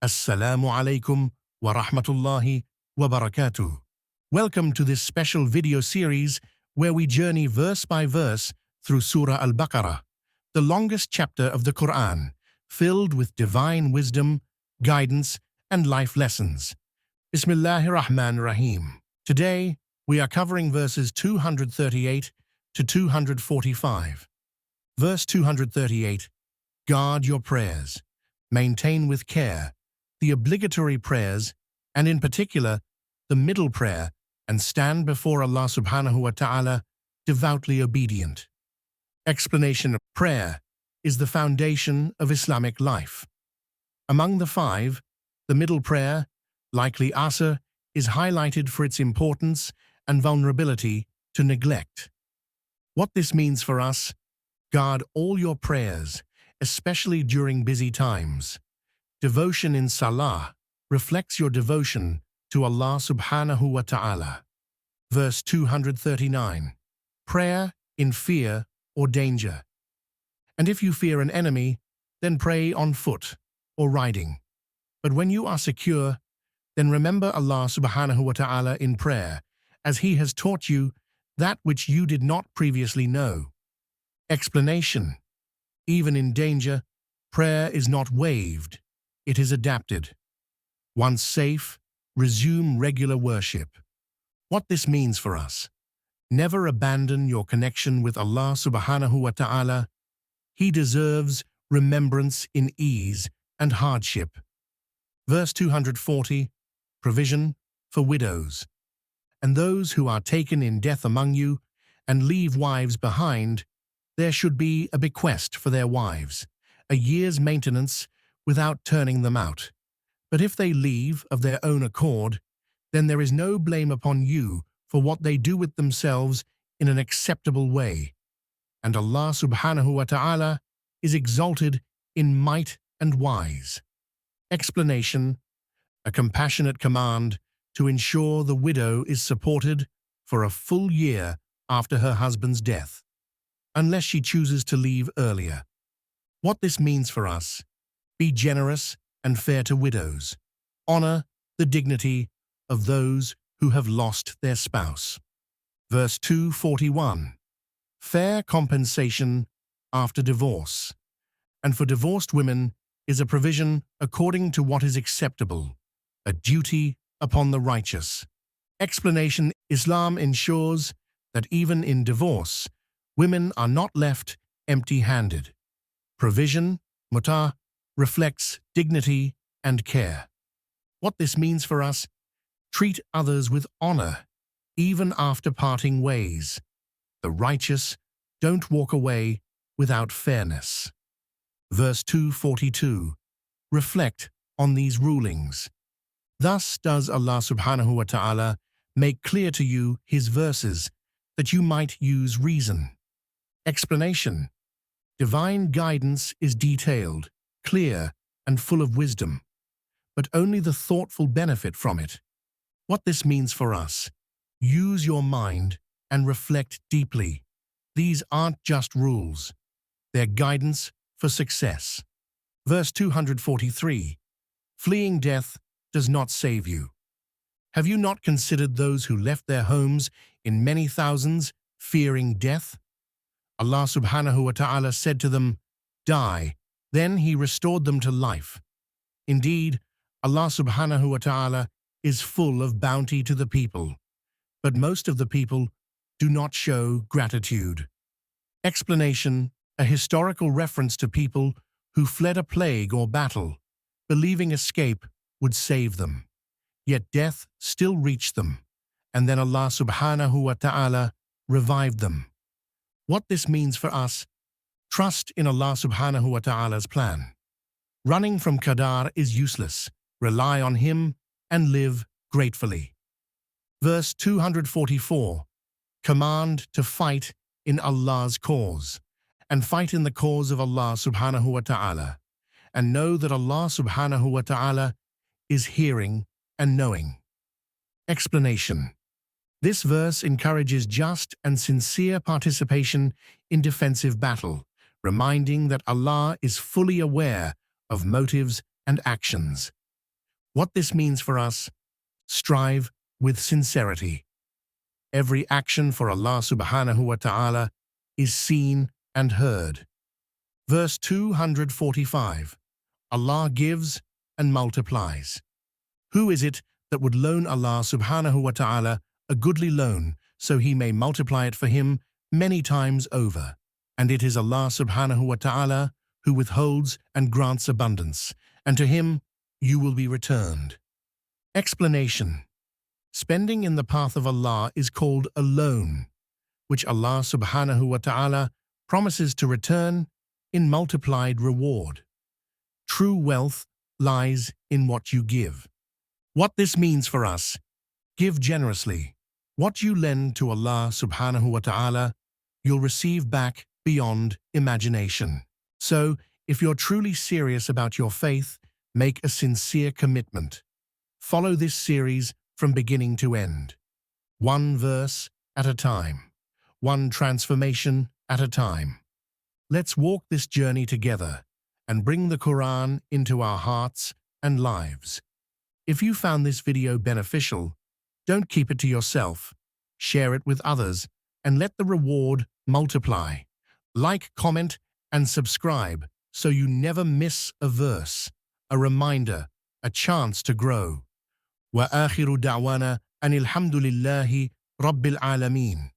Assalamu alaikum wa rahmatullahi wa barakatuh. Welcome to this special video series where we journey verse by verse through Surah Al-Baqarah, the longest chapter of the Qur'an, filled with divine wisdom, guidance, and life lessons. Bismillahir Rahmanir Rahim. Today, we are covering verses 238 to 245. Verse 238, guard your prayers, maintain with care the obligatory prayers, and in particular, the middle prayer, and stand before Allah subhanahu wa ta'ala devoutly obedient. Explanation of prayer is the foundation of Islamic life. Among the five, the middle prayer, likely Asr, is highlighted for its importance and vulnerability to neglect. What this means for us: guard all your prayers, especially during busy times. Devotion in Salah reflects your devotion to Allah subhanahu wa ta'ala. Verse 239. Prayer in fear or danger. And if you fear an enemy, then pray on foot or riding. But when you are secure, then remember Allah subhanahu wa ta'ala in prayer, as He has taught you that which you did not previously know. Explanation. Even in danger, prayer is not waived. It is adapted. Once safe, resume regular worship. What this means for us: never abandon your connection with Allah subhanahu wa ta'ala. He deserves remembrance in ease and hardship. Verse 240, provision for widows. And those who are taken in death among you and leave wives behind, there should be a bequest for their wives, a year's maintenance without turning them out. But if they leave of their own accord, then there is no blame upon you for what they do with themselves in an acceptable way. And Allah subhanahu wa ta'ala is exalted in might and wise. Explanation. A compassionate command to ensure the widow is supported for a full year after her husband's death, unless she chooses to leave earlier. What this means for us: be generous and fair to widows. Honor the dignity of those who have lost their spouse. Verse 241. Fair compensation after divorce. And for divorced women is a provision according to what is acceptable, a duty upon the righteous. Explanation. Islam ensures that even in divorce, women are not left empty-handed. Provision, muta, reflects dignity and care. What this means for us: treat others with honor, even after parting ways. The righteous don't walk away without fairness. Verse 242. Reflect on these rulings. Thus does Allah subhanahu wa ta'ala make clear to you His verses, that you might use reason. Explanation. Divine guidance is detailed, clear, and full of wisdom, but only the thoughtful benefit from it. What this means for us: use your mind and reflect deeply. These aren't just rules, they're guidance for success. Verse 243. Fleeing death does not save you. Have you not considered those who left their homes in many thousands, fearing death? Allah subhanahu wa ta'ala said to them, die. Then He restored them to life. Indeed, Allah subhanahu wa ta'ala is full of bounty to the people, but most of the people do not show gratitude. Explanation. A historical reference to people who fled a plague or battle, believing escape would save them. Yet death still reached them, and then Allah subhanahu wa ta'ala revived them. What this means for us: trust in Allah subhanahu wa ta'ala's plan. Running from qadar is useless. Rely on Him and live gratefully. Verse 244. Command to fight in Allah's cause, and fight in the cause of Allah subhanahu wa ta'ala, and know that Allah subhanahu wa ta'ala is hearing and knowing. Explanation. This verse encourages just and sincere participation in defensive battle, reminding that Allah is fully aware of motives and actions. What this means for us: strive with sincerity. Every action for Allah subhanahu wa ta'ala is seen and heard. Verse 245. Allah gives and multiplies. Who is it that would loan Allah subhanahu wa ta'ala a goodly loan so He may multiply it for him many times over? And it is Allah subhanahu wa ta'ala who withholds and grants abundance, and to Him you will be returned. Explanation. Spending in the path of Allah is called a loan, which Allah subhanahu wa ta'ala promises to return in multiplied reward. True wealth lies in what you give. What this means for us: give generously. What you lend to Allah subhanahu wa ta'ala, you'll receive back beyond imagination. So, if you're truly serious about your faith, make a sincere commitment. Follow this series from beginning to end. One verse at a time. One transformation at a time. Let's walk this journey together and bring the Quran into our hearts and lives. If you found this video beneficial, don't keep it to yourself. Share it with others and let the reward multiply. Like, comment, and subscribe so you never miss a verse, a reminder, a chance to grow. وآخر دعوانا أن الحمد لله رب العالمين.